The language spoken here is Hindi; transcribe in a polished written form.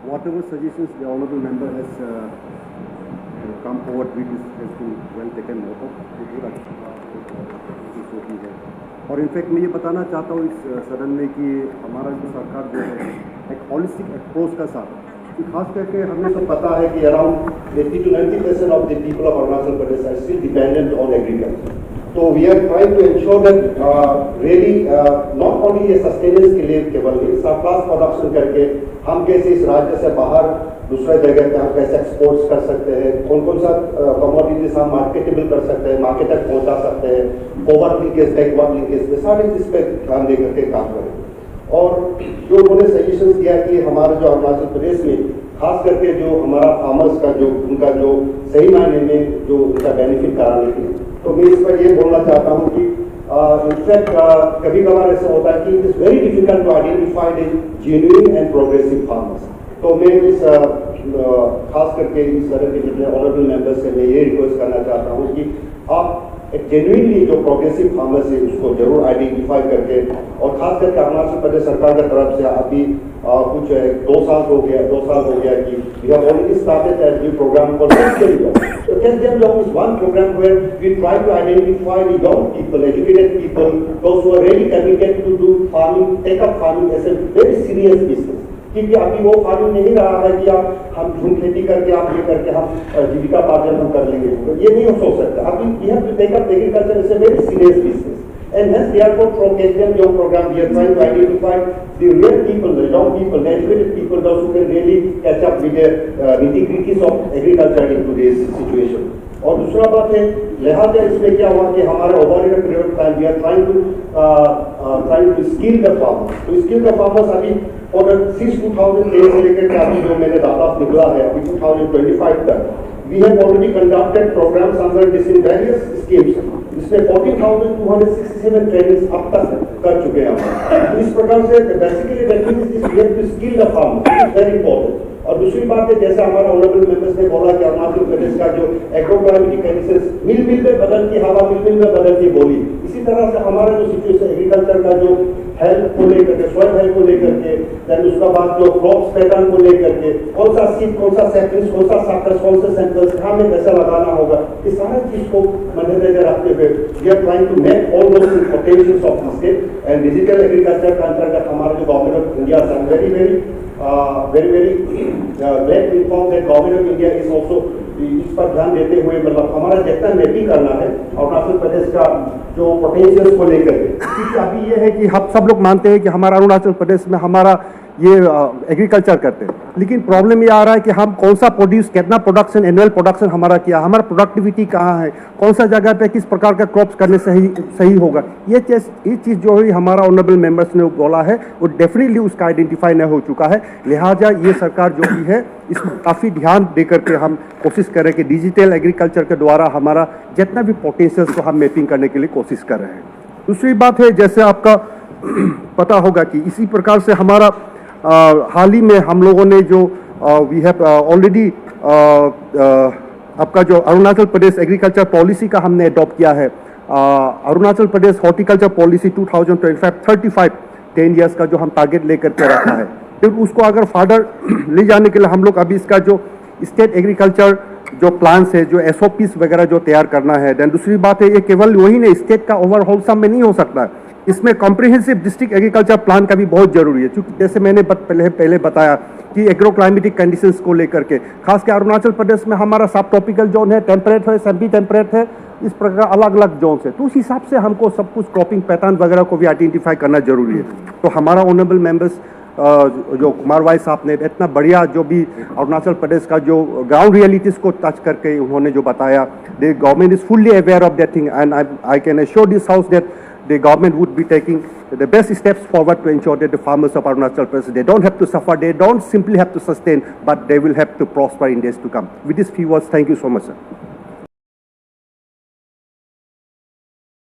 whatever suggestions the honourable member has come forward with has been well taken note of. है और इनफैक्ट मैं ये बताना चाहता हूँ इस सदन में कि हमारा जो सरकार जो है एक होलिस्टिक अप्रोच का साथ, खास करके हमें तो पता है कि around 80 to 90% of the people of Arunachal Pradesh are still dependent on agriculture. तो we are trying to ensure that really not only ये सस्टेनेंस के लिए केवल सरप्लस प्रोडक्शन करके हम कैसे इस राज्य से बाहर दूसरे जगह पे हम कैसे एक्सपोर्ट्स कर सकते हैं, कौन कौन सा कमोडिटीज हम मार्केटेबल कर सकते हैं, मार्केट तक पहुंचा सकते हैं, फॉरवर्ड लिंकेज बैकवर्ड लिंकेज पे सारे चीज पे ध्यान दे करके काम करें. और जो उन्होंने सजेशन दिया कि हमारे जो अरुणाचल प्रदेश में खास करके जो हमारा फार्मर्स का जो उनका जो सही मायने में जो उनका बेनिफिट कराने के लिए, तो मैं इस पर ये बोलना चाहता हूँ कि इनफैक्ट कभी कभार ऐसा होता है कि it is very difficult to identify the genuine and progressive farmers. तो मैं इस खास करके इस तरह के जितने ऑनरेबल मेंबर्स से मैं ये रिक्वेस्ट करना चाहता हूँ कि आप एक जेन्युइनली जो प्रोग्रेसिव फार्मर्स है उसको जरूर आइडेंटिफाई करके, और खास करके अरुणाचल प्रदेश सरकार की तरफ से अभी कुछ 2 साल हो गया कि we have already started a new program called Catch Them Young. So Catch Them Young is one program where we try to identify the young people, educated people, those who are really committed to do farming, take up farming as a very serious business. क्योंकि अभी वो फार्मिंग नहीं रहा है कि आप हम झूम खेती करके आप ये करके हम जीविका पार्जन हम कर लेंगे, तो ये नहीं हो सकता. अभी we have to take up agriculture as a very serious business, and hence therefore from Catch Them Young program we are trying to identify the real people, the young people, the educated people, those who can really catch up with the nitty-gritties of agriculture in today's situation. और दूसरा बात है, लिहाजा इसमें क्या हुआ कि हमारे over a period of time we are trying to skill the farmers. तो स्किल द फार्मर्स अभी और सिंस 2010 से लेकर अभी जो मैंने डाटा निकला है अभी 2025 तक we have already conducted programs under this in various schemes, जिसमें 14,267 ट्रेनिंग्स अब तक कर चुके हैं हम. इस प्रकार से basically that means we have to skill the farmer, very important. और दूसरी बात है, जैसे हमारे ऑनरेबल मेंबर्स ने बोला कि अरुणाचल प्रदेश का जो एग्रोक्लाइमेटिक कंडीशंस मिल में बदलती हवा, मिल में बदलती बोली, इसी तरह से हमारा जो सिचुएशन एग्रीकल्चर का जो हेल्थ को लेकर के, सॉइल हेल्थ को लेकर के, देन उसका बाद जो क्रॉप्स पैटर्न को लेकर के, कौन सा सीड, कौन सा सैपलिंग्स, कौन सा सैकर्स, कौन से सैंपल्स कहाँ में कैसा लगाना होगा, इस सारे चीज को मद्देनजर रखते हुए we are trying to make all those potentials of the state. And digital agriculture का अंतर्गत हमारे जो गवर्नमेंट ऑफ इंडिया है very glad to inform that government of India is also इस पर ध्यान देते हुए मतलब हमारा जितना मैपिंग करना है अरुणाचल प्रदेश का जो पोटेंशियल्स को लेकर के, क्योंकि अभी ये है कि हम सब लोग मानते हैं कि हमारा अरुणाचल प्रदेश में हमारा ये एग्रीकल्चर करते हैं, लेकिन प्रॉब्लम ये आ रहा है कि हम कौन सा प्रोड्यूस, कितना प्रोडक्शन, एनुअल प्रोडक्शन हमारा किया, हमारा प्रोडक्टिविटी कहाँ है, कौन सा जगह पे किस प्रकार का क्रॉप्स करने सही होगा. ये चीज़ जो है हमारा ऑनरेबल मेंबर्स ने बोला है वो डेफिनेटली उसका आइडेंटिफाई नहीं हो चुका है. लिहाजा ये सरकार जो भी है इसको काफ़ी ध्यान दे करके हम कोशिश करें कि डिजिटल एग्रीकल्चर के द्वारा हमारा जितना भी पोटेंशियल्स को हम मैपिंग करने के लिए कोशिश कर रहे हैं. दूसरी बात है, जैसे आपका पता होगा कि इसी प्रकार से हमारा हाल ही में हम लोगों ने जो वी हैव ऑलरेडी आपका जो अरुणाचल प्रदेश एग्रीकल्चर पॉलिसी का हमने अडॉप्ट किया है, Arunachal Pradesh horticulture policy 2025-35 10 years का जो हम टारगेट लेकर के रखा है. फिर उसको अगर फर्दर ले जाने के लिए हम लोग अभी इसका जो स्टेट एग्रीकल्चर जो प्लान्स है, जो SOPs वगैरह जो तैयार करना है. देन दूसरी बात है, ये केवल वही नहीं, स्टेट का ओवरऑल सम में नहीं हो सकता है, इसमें कॉम्प्रिहेंसिव डिस्ट्रिक्ट एग्रीकल्चर प्लान का भी बहुत जरूरी है. क्योंकि जैसे मैंने पहले बताया कि एग्रोक्लाइमेटिक कंडीशंस को लेकर के खासकर अरुणाचल प्रदेश में हमारा सब ट्रॉपिकल जोन है, टेम्परेट है, सेमी टेम्परेट है, इस प्रकार अलग अलग जोन है. तो उस हिसाब से हमको सब कुछ क्रॉपिंग पैटर्न वगैरह को भी आइडेंटिफाई करना जरूरी है. तो हमारा ऑनरेबल मेंबर्स जो कुमार वाई साहब ने इतना बढ़िया जो भी अरुणाचल प्रदेश का जो ग्राउंड रियलिटीज को टच करके उन्होंने जो बताया, the government is fully aware of that thing and I can assure this house that the government would be taking the best steps forward to ensure that the farmers of Arunachal Pradesh, they don't have to suffer, they don't simply have to sustain, but they will have to prosper in days to come. With these few words, thank you so much, sir.